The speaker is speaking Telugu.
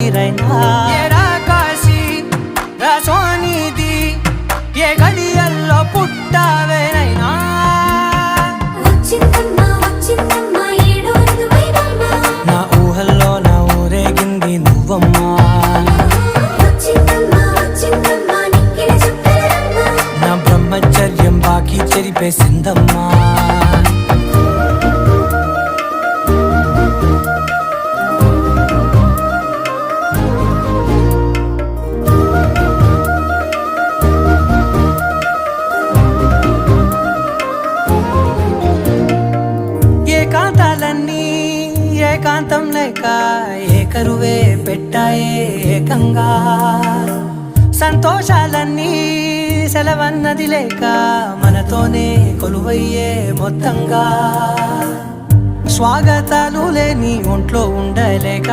ఊపిరైనా కాశీ సోనిది ఏ గడియల్లో పుట్టావేనైనా నా ఊహల్లో నా ఊరేగింది నువ్వమ్మా నా బ్రహ్మచర్యం బాకీ చెరిపేసిందమ్మా ఏకాంతాలన్నీ ఏకాంతం లేక ఏకరువే పెట్టాయే ఏకంగా సంతోషాలన్నీ సెలవన్నది లేక మనతోనే కొలువయ్యే మొత్తంగా స్వాగతాలు లేని ఒంట్లో ఉండలేక